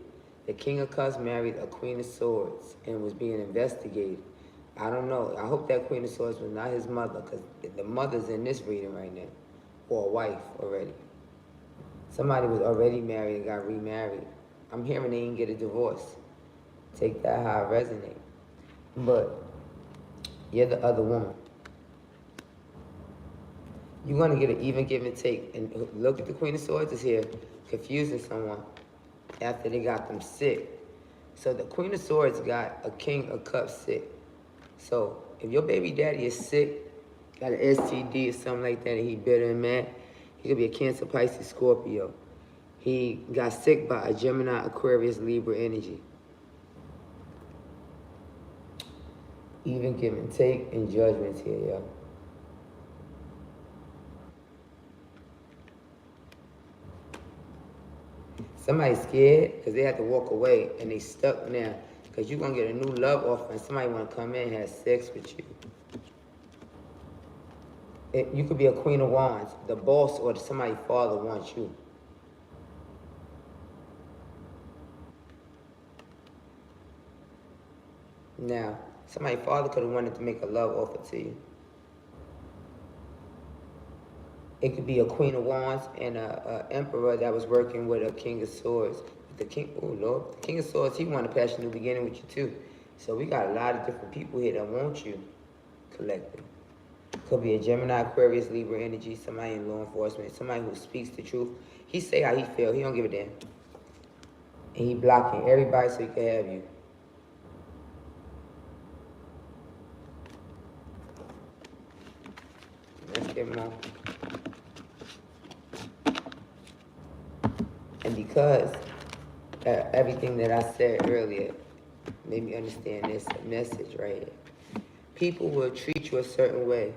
The King of Cups married a Queen of Swords and was being investigated. I don't know. I hope that Queen of Swords was not his mother, because the mother's in this reading right now. Or a wife already. Somebody was already married and got remarried. I'm hearing they didn't get a divorce. Take that how it resonates. But you're the other woman. You're going to get an even give and take. And look at the Queen of Swords is here, confusing someone after they got them sick. So the Queen of Swords got a King of Cups sick. So if your baby daddy is sick, got an STD or something like that, and he bitter and mad, he could be a Cancer, Pisces, Scorpio. He got sick by a Gemini, Aquarius, Libra energy. Even give and take and judgments here, yo. Somebody's scared because they have to walk away and they stuck now because you're going to get a new love offer and somebody want to come in and have sex with you. You could be a Queen of Wands. The boss or somebody's father wants you. Now, somebody's father could have wanted to make a love offer to you. It could be a Queen of Wands and a Emperor that was working with a King of Swords. The King, oh Lord, the King of Swords, he wanted to pass a new beginning with you too. So we got a lot of different people here that want you collective. Could be a Gemini, Aquarius, Libra energy, somebody in law enforcement, somebody who speaks the truth. He say how he feel, he don't give a damn. And he blocking everybody so he can have you. Let's get more. And because everything that I said earlier made me understand this message right here. People will treat you a certain way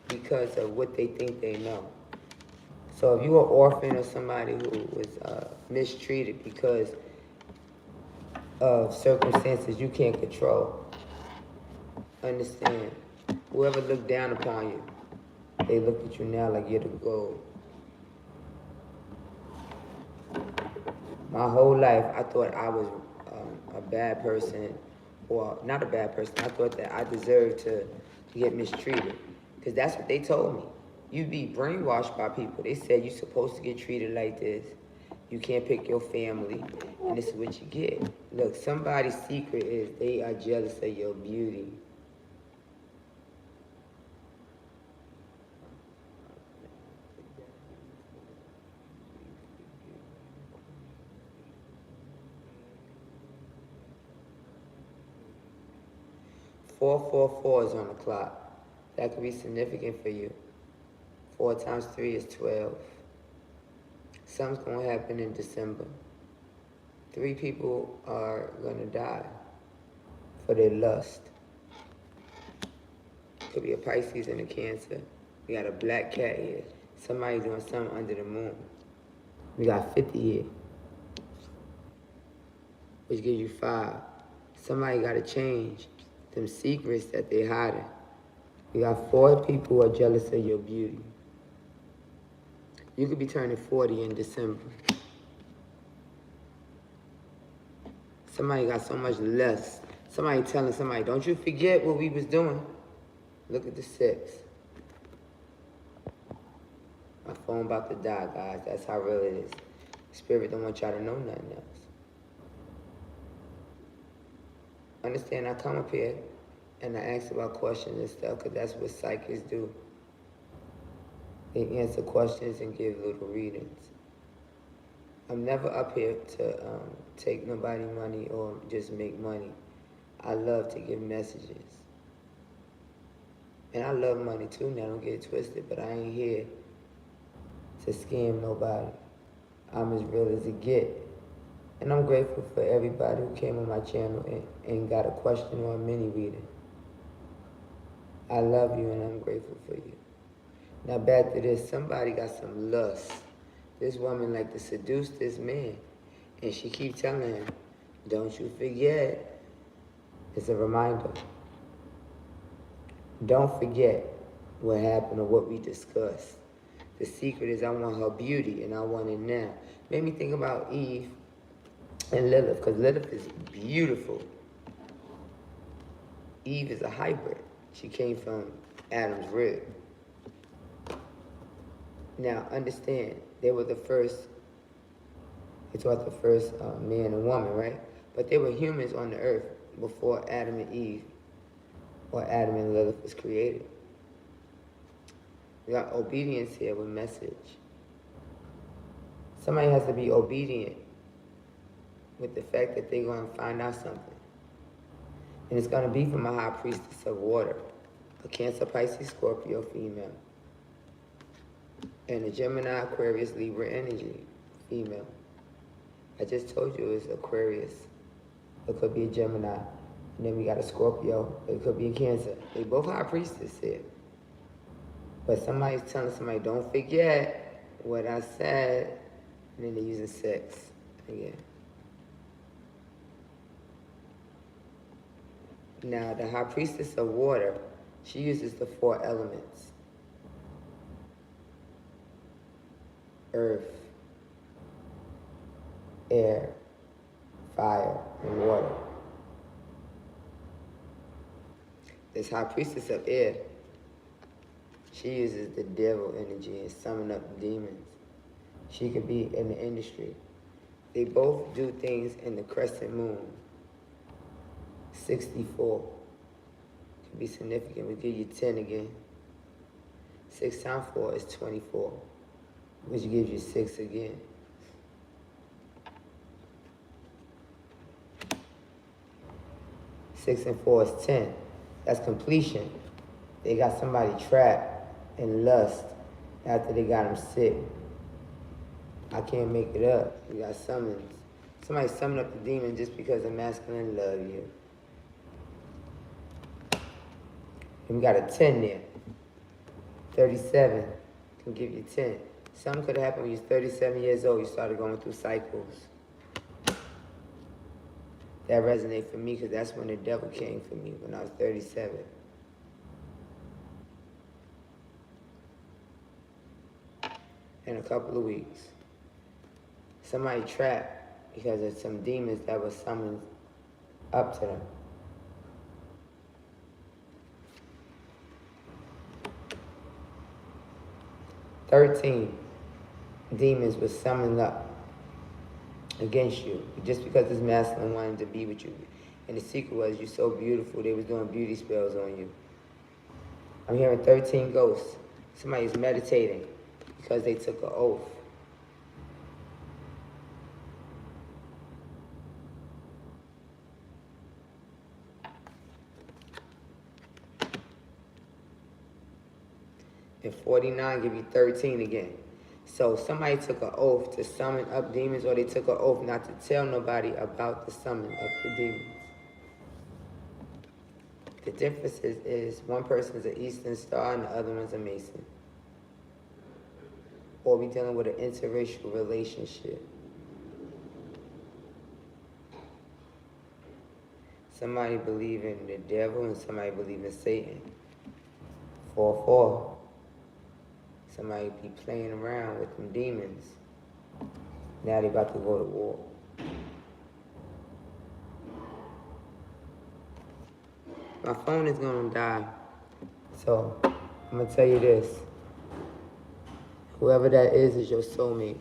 because of what they think they know. So if you're an orphan or somebody who was mistreated because of circumstances you can't control, understand, whoever looked down upon you, they look at you now like you're the gold. My whole life, I thought I was a bad person, or not a bad person. I thought that I deserved to get mistreated, because that's what they told me. You be brainwashed by people. They said you're supposed to get treated like this. You can't pick your family, and this is what you get. Look, somebody's secret is they are jealous of your beauty. "444 is on the clock. That could be significant for you. 4 times 3 is 12. Something's going to happen in December. 3 people are going to die for their lust. Could be a Pisces and a Cancer. We got a black cat here. Somebody's doing something under the moon. We got 50 here, which gives you 5. Somebody got to change them secrets that they hiding. We got 4 people who are jealous of your beauty. You could be turning 40 in December. Somebody got so much less. Somebody telling somebody, don't you forget what we was doing. Look at the 6. My phone about to die, guys. That's how real it is. Spirit don't want y'all to know nothing else. Understand, I come up here and I ask about questions and stuff because that's what psychics do. They answer questions and give little readings. I'm never up here to take nobody money or just make money. I love to give messages. And I love money too, now don't get it twisted, but I ain't here to scam nobody. I'm as real as it get. And I'm grateful for everybody who came on my channel and got a question or a mini reading. I love you and I'm grateful for you. Now back to this, somebody got some lust. This woman like to seduce this man. And she keep telling him, don't you forget. It's a reminder. Don't forget what happened or what we discussed. The secret is I want her beauty and I want it now. Made me think about Eve and Lilith, because Lilith is beautiful. Eve is a hybrid. She came from Adam's rib. Now, understand, they were the first, it's what the first man and woman, right? But they were humans on the earth before Adam and Eve, or Adam and Lilith was created. We got obedience here with message. Somebody has to be obedient with the fact that they're going to find out something. And it's going to be from a high priestess of water, a Cancer, Pisces, Scorpio female, and a Gemini, Aquarius, Libra energy female. I just told you it's Aquarius. It could be a Gemini. And then we got a Scorpio. It could be a Cancer. They both high priestess here. But somebody's telling somebody, don't forget what I said. And then they're using sex again. Now, the high priestess of water, she uses the 4 elements. Earth, air, fire, and water. This high priestess of air, she uses the devil energy and summon up demons. She could be in the industry. They both do things in the crescent moon. 64 could be significant. We'll give you 10 again. 6 times 4 is 24, which gives you 6 again. Six and 4 is 10. That's completion. They got somebody trapped in lust after they got them sick. I can't make it up. You got summons. Somebody summoned up the demon just because the masculine love you. And we got a 10 there. 37 can give you 10. Something could have happened when you was 37 years old. You started going through cycles. That resonated for me because that's when the devil came for me, when I was 37. In a couple of weeks. Somebody trapped because of some demons that were summoned up to them. "13 demons were summoned up against you just because this masculine wanted to be with you. And the secret was, you're so beautiful, they was doing beauty spells on you. I'm hearing 13 ghosts. Somebody's meditating because they took an oath. And 49 give you 13 again. So somebody took an oath to summon up demons, or they took an oath not to tell nobody about the summon of the demons. The difference is one person is an Eastern Star and the other one's a Mason. Or we dealing with an interracial relationship. Somebody believe in the devil and somebody believe in Satan. 4-4. Somebody be playing around with them demons. Now they about to go to war. My phone is gonna die. So I'm gonna tell you this. Whoever that is your soulmate.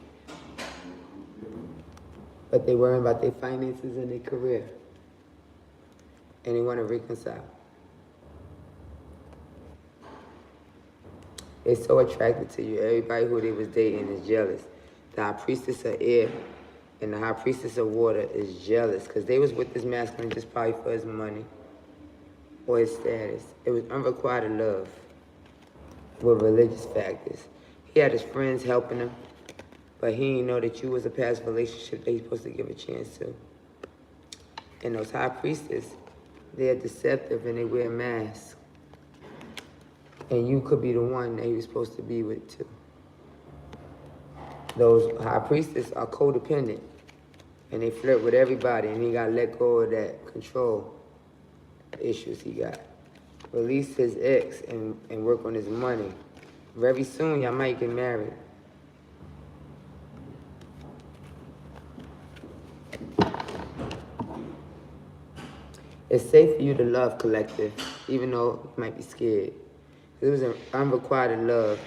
But they worrying about their finances and their career. And they want to reconcile. They're so attracted to you. Everybody who they was dating is jealous. The high priestess of air and the high priestess of water is jealous because they was with this masculine just probably for his money or his status. It was unrequited love with religious factors. He had his friends helping him, but he didn't know that you was a past relationship that he's supposed to give a chance to. And those high priestesses, they're deceptive and they wear masks. And you could be the one that he was supposed to be with too. Those high priestesses are codependent and they flirt with everybody, and he got to let go of that control issues he got. Release his ex and work on his money. Very soon, y'all might get married. It's safe for you to love, collective, even though you might be scared. It was an unrequited love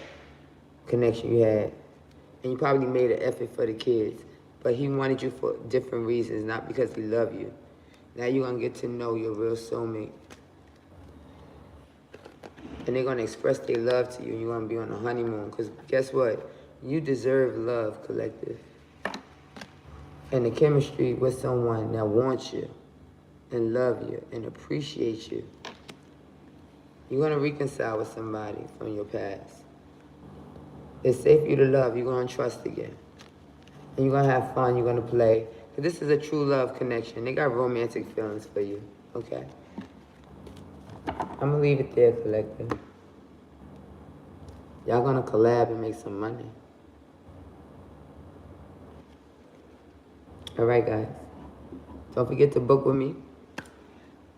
connection you had. And you probably made an effort for the kids. But he wanted you for different reasons, not because he loved you. Now you're going to get to know your real soulmate. And they're going to express their love to you, and you're going to be on a honeymoon. Because guess what? You deserve love, collective. And the chemistry with someone that wants you and love you and appreciate you. You're going to reconcile with somebody from your past. It's safe for you to love. You're going to trust again. And you're going to have fun. You're going to play. But this is a true love connection. They got romantic feelings for you. Okay? I'm going to leave it there, collective. Y'all going to collab and make some money. All right, guys. Don't forget to book with me.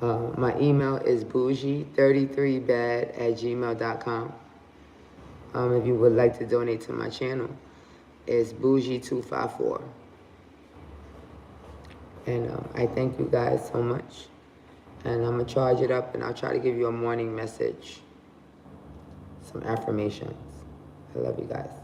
My email is bougie33bad@gmail.com. If you would like to donate to my channel, it's Bougie254. And I thank you guys so much. And I'm going to charge it up, and I'll try to give you a morning message, some affirmations. I love you guys.